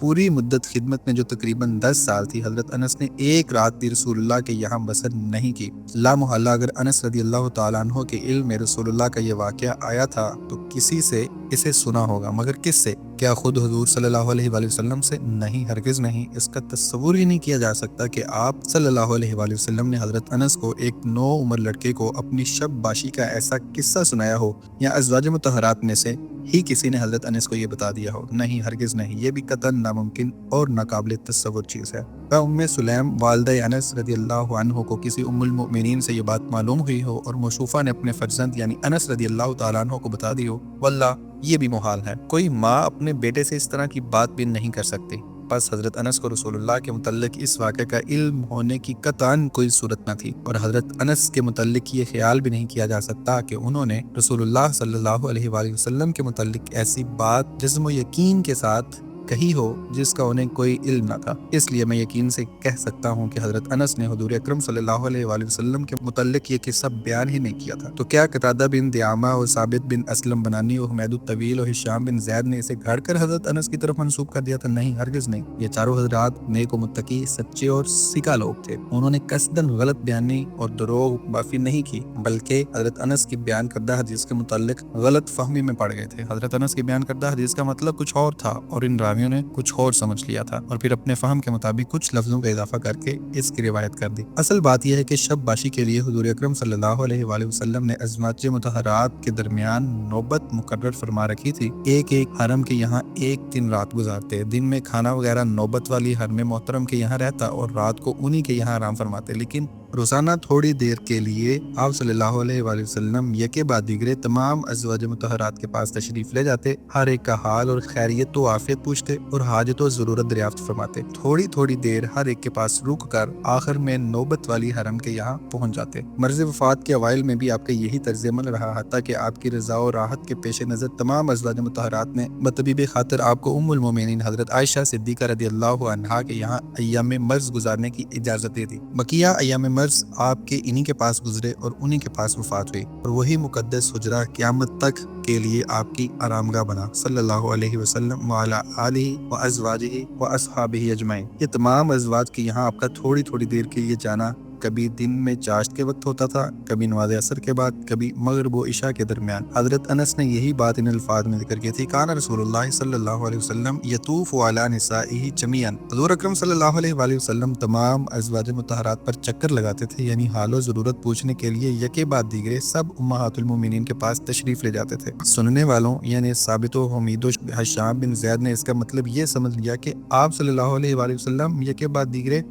پوری مدت خدمت میں جو تقریباً 10 سال تھی، حضرت انس نے ایک رات بھی رسول اللہ کے یہاں بسر نہیں کی۔ لا محالہ اگر انس رضی اللہ تعالیٰ عنہ کے علم میں رسول اللہ کا یہ واقعہ آیا تھا تو کسی سے اسے سنا ہوگا، مگر کس سے؟ کیا خود حضور صلی اللہ علیہ وآلہ وسلم سے؟ نہیں، ہرگز نہیں۔ اس کا تصور ہی نہیں کیا جا سکتا کہ آپ صلی اللہ علیہ وآلہ وسلم نے حضرت انس کو، ایک نو عمر لڑکے کو، اپنی شب باشی کا ایسا قصہ سنایا ہو، یا ازواج مطہرات میں سے ہی کسی نے حضرت انس کو یہ بتا دیا ہو۔ نہیں، ہرگز نہیں، یہ بھی قطعاً ناممکن اور ناقابل تصور چیز ہے۔ ام سلیم والدہ انس رضی اللہ عنہ کو کسی ام المؤمنین سے یہ بات معلوم ہوئی ہو اور موصوفہ نے اپنے فرزند یعنی انس رضی اللہ تعالیٰ عنہ کو بتا دی ہو، واللہ یہ بھی محال ہے۔ کوئی ماں اپنے بیٹے سے اس طرح کی بات بھی نہیں کر سکتی۔ بس حضرت انس کو رسول اللہ کے متعلق اس واقعے کا علم ہونے کی قطعاً کوئی صورت نہ تھی، اور حضرت انس کے متعلق یہ خیال بھی نہیں کیا جا سکتا کہ انہوں نے رسول اللہ صلی اللہ علیہ وآلہ وسلم کے متعلق ایسی بات جزم و یقین کے ساتھ کہی ہو جس کا انہیں کوئی علم نہ تھا۔ اس لیے میں یقین سے کہہ سکتا ہوں کہ حضرت انس نے حضور اکرم صلی اللہ علیہ وآلہ وسلم کے متعلق یہ قصہ بیان ہی نہیں کیا تھا۔ تو کیا قتادہ بن دعامہ اور ثابت بن اسلم بنانی اور حمید الطویل اور ہشام بن زید نے اسے گھڑ کر حضرت انس کی طرف منسوب کر دیا تھا؟ نہیں، ہرگز نہیں۔ یہ چاروں حضرات نیک و متقی، سچے اور سکا لوگ تھے۔ انہوں نے قصداً غلط بیانی اور دروغ بافی نہیں کی، بلکہ حضرت انس کی بیان کردہ حدیث کے متعلق غلط فہمی میں پڑ گئے تھے۔ حضرت انس کی بیان کردہ حدیث کا مطلب کچھ اور تھا اور ان راویوں نے کچھ اور سمجھ لیا تھا، اور پھر اپنے فہم کے مطابق کچھ لفظوں کا اضافہ کر کے اس کی روایت کر دی۔ اصل بات یہ ہے کہ شب باشی کے لیے حضور اکرم صلی اللہ علیہ وآلہ وسلم نے ازواج مطہرات کے درمیان نوبت مقرر فرما رکھی تھی۔ ایک حرم کے یہاں ایک دن رات گزارتے، دن میں کھانا وغیرہ نوبت والی حرم محترم کے یہاں رہتا اور رات کو انہی کے یہاں آرام فرماتے، لیکن روزانہ تھوڑی دیر کے لیے آپ صلی اللہ علیہ وآلہ وسلم یکے بعد دیگرے تمام ازواج مطہرات کے پاس تشریف لے جاتے، ہر ایک کا حال اور خیریت و عافیت پوچھتے اور حاجت و ضرورت دریافت فرماتے۔ تھوڑی تھوڑی دیر ہر ایک کے پاس رک کر آخر میں نوبت والی حرم کے یہاں پہنچ جاتے۔ مرض وفات کے اوائل میں بھی آپ کا یہی طرز عمل رہا، حتیٰ کہ آپ کی رضا و راحت کے پیش نظر تمام ازواج مطہرات نے بطبیب خاطر آپ کو ام المومنین حضرت عائشہ صدیقہ رضی اللہ عنہا کے یہاں ایام مرض گزارنے کی اجازت دے دی۔ بقیہ ایام مرض آپ کے انہی کے پاس گزرے اور انہی کے پاس وفات ہوئی، اور وہی مقدس حجرہ قیامت تک کے لیے آپ کی آرامگاہ بنا، صلی اللہ علیہ وسلم وعلی آلہ وازواجہ واصحابہ اجمعین۔ یہ تمام ازواج کے یہاں آپ کا تھوڑی تھوڑی دیر کے لیے جانا کبھی دن میں چاشت کے وقت ہوتا تھا، کبھی نماز عصر کے بعد، کبھی مغرب و عشاء کے درمیان۔ حضرت انس نے یہی بات ان الفاظ میں ذکر کی تھی، کان رسول اللہ صلی اللہ علیہ وسلم یطوف علی نسائہ جمیعا۔ حضور اکرم صلی اللہ علیہ وآلہ وسلم تمام ازواج مطہرات پر چکر لگاتے تھے، یعنی حال و ضرورت پوچھنے کے لیے یکے بعد دیگرے سب امہات المومنین کے پاس تشریف لے جاتے تھے۔ سننے والوں یعنی ثابت و حمید و ہشام بن زید نے اس کا مطلب یہ سمجھ لیا کہ آپ صلی اللہ علیہ وآلہ وسلم یکے بعد دیگرے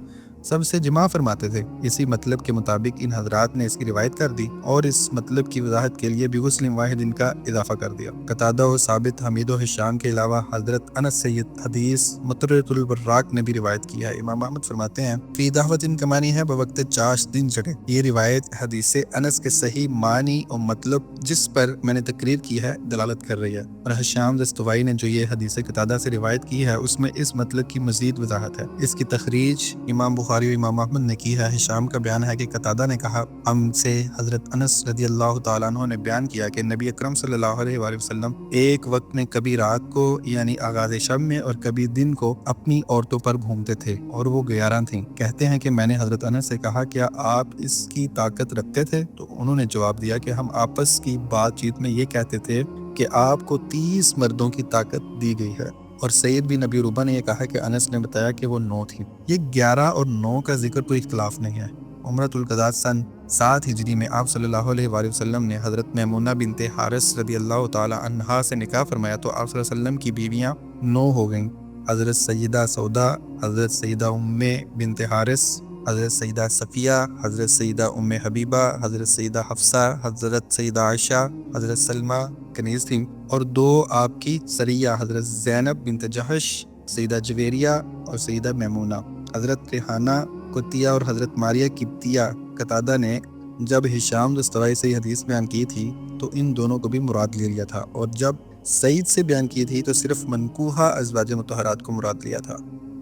سب سے جمع فرماتے تھے۔ اسی مطلب کے مطابق ان حضرات نے اس کی روایت کر دی اور اس مطلب کی وضاحت کے لیے بھی مسلم واحد ان کا اضافہ کر دیا۔ قتادہ و ثابت، حمید و ہشام کے علاوہ حضرت انس سید حدیث مطرۃ البراق نے بھی روایت کی ہے۔ امام احمد فرماتے ہیں فی دعوت کمانی ہے بوقت چاشت دن چڑھے۔ یہ روایت حدیث انس کے صحیح معنی اور مطلب جس پر میں نے تقریر کی ہے دلالت کر رہی ہے، اور ہشام دستوائی نے جو یہ حدیث قتادہ سے روایت کی ہے اس میں اس مطلب کی مزید وضاحت ہے۔ اس کی تخریج امام بخاری و امام احمد نے کی ہے۔ ہشام کا بیان ہے کہ قتادہ نے کہا، ہم سے حضرت انس رضی اللہ تعالیٰ عنہ نے بیان کیا کہ نبی اکرم صلی اللہ علیہ وآلہ وسلم ایک وقت میں کبھی رات کو یعنی آغاز شب میں اور کبھی دن کو اپنی عورتوں پر گھومتے تھے اور وہ 11 تھیں۔ کہتے ہیں کہ میں نے حضرت انس سے کہا کیا آپ اس کی طاقت رکھتے تھے؟ تو انہوں نے جواب دیا کہ ہم آپس کی بات چیت میں یہ کہتے تھے کہ آپ کو 30 مردوں کی طاقت دی گئی ہے، اور سید بن نبی روبہ نے یہ کہا کہ انس نے بتایا کہ وہ 9 تھی۔ یہ 11 اور 9 کا ذکر کوئی اختلاف نہیں ہے۔ عمرۃ القضاء سن 7 ہجری میں آپ صلی اللہ علیہ وآلہ وسلم نے حضرت میمونہ بنت حارث رضی اللہ تعالی عنہا سے نکاح فرمایا تو آپ صلی اللہ علیہ وسلم کی بیویاں 9 ہو گئیں۔ حضرت سیدہ سودا، حضرت سیدہ ام بنت حارث، حضرت سیدہ صفیہ، حضرت سیدہ ام حبیبہ، حضرت سیدہ حفصہ، حضرت سیدہ عائشہ، حضرت سلمہ کنیز تھیں، اور 2 آپ کی سریہ حضرت زینب بنت جحش، سیدہ جویریہ اور سیدہ میمونہ، حضرت ریحانہ قطیہ اور حضرت ماریہ قبطیہ۔ قتادہ نے جب ہشام دستوائی سے حدیث بیان کی تھی تو ان دونوں کو بھی مراد لے لیا تھا، اور جب سعید سے بیان کی تھی تو صرف منکوحہ ازواج مطہرات کو مراد لیا تھا۔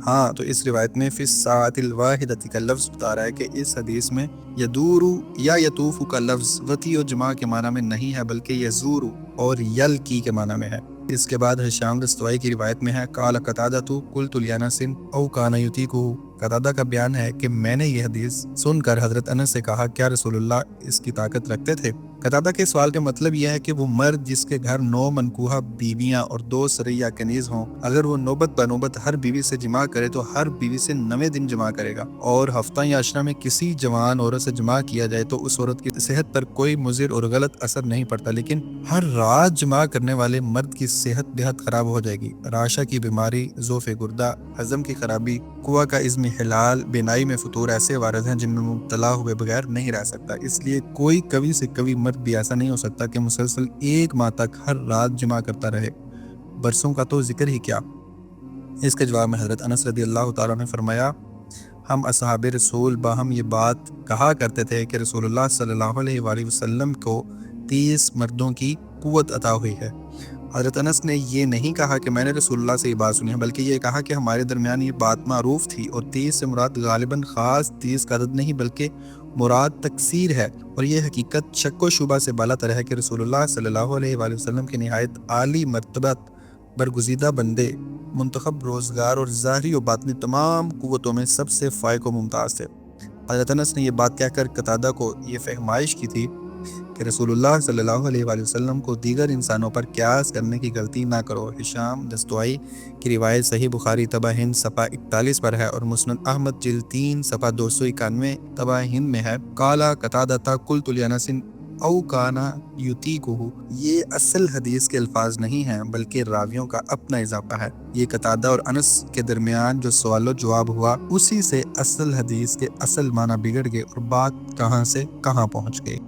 ہاں، تو اس روایت میں فی الساعۃ الواحدۃ کا لفظ بتا رہا ہے کہ اس حدیث میں یدور یا یطوف کا لفظ وطی و جماع کے معنی میں نہیں ہے، بلکہ یزور اور یلکی کے معنی میں ہے۔ اس کے بعد ہشام دستوائی کی روایت میں ہے قال قتادہ قلت لانس او کان یطیقہ، قتادہ کا بیان ہے کہ میں نے یہ حدیث سن کر حضرت انس سے کہا کیا رسول اللہ اس کی طاقت رکھتے تھے؟ قتادہ کے سوال کا مطلب یہ ہے کہ وہ مرد جس کے گھر 9 منکوحہ بیویاں اور 2 سریہ کنیز ہوں، اگر وہ نوبت بنوبت ہر بیوی سے جماع کرے تو ہر بیوی سے 9 دن جماع کرے گا، اور ہفتہ یا عشرہ میں کسی جوان عورت سے جماع کیا جائے تو اس عورت کی صحت پر کوئی مضر اور غلط اثر نہیں پڑتا، لیکن ہر رات جماع کرنے والے مرد کی صحت بہت خراب ہو جائے گی۔ راشا کی بیماری، ذوف گردہ، ہضم کی خرابی، کنواں کا عزم حلال، بینائی میں فطور ایسے وارد ہیں جن میں مبتلا ہوئے بغیر نہیں رہ سکتا، اس لیے کوئی کبھی سے کبھی مرد بھی ایسا نہیں ہو سکتا کہ مسلسل 1 ماہ تک ہر رات جماع کرتا رہے، برسوں کا تو ذکر ہی کیا۔ اس کے جواب میں حضرت انس رضی اللہ تعالیٰ نے فرمایا ہم اصحاب رسول باہم یہ بات کہا کرتے تھے کہ رسول اللہ صلی اللہ علیہ وآلہ وسلم کو 30 مردوں کی قوت عطا ہوئی ہے۔ حضرت انس نے یہ نہیں کہا کہ میں نے رسول اللہ سے یہ بات سنی ہے، بلکہ یہ کہا کہ ہمارے درمیان یہ بات معروف تھی، اور 30 سے مراد غالباً خاص 30 کا عدد نہیں بلکہ مراد تکثیر ہے، اور یہ حقیقت شک و شبہ سے بالاتر ہے کہ رسول اللہ صلی اللہ علیہ وآلہ وسلم کے نہایت عالی مرتبت برگزیدہ بندے، منتخب روزگار اور ظاہری و باطنی تمام قوتوں میں سب سے فائق و ممتاز تھے۔ حضرت انس نے یہ بات کہہ کر قتادہ کو یہ فہمائش کی تھی کہ رسول اللہ صلی اللہ علیہ وآلہ وسلم کو دیگر انسانوں پر قیاس کرنے کی غلطی نہ کرو۔ ہشام دستوائی کی روایت صحیح بخاری طبع ہند صفحہ 41 پر ہے، اور مسند احمد جلد 3 صفحہ 291 طبع ہند میں ہے قال قتادہ قلت لانس او کانا یطیقہ۔ یہ اصل حدیث کے الفاظ نہیں ہیں بلکہ راویوں کا اپنا اضافہ ہے۔ یہ قتادہ اور انس کے درمیان جو سوال و جواب ہوا اسی سے اصل حدیث کے اصل معنی بگڑ گئے اور بات کہاں سے کہاں پہنچ گئی۔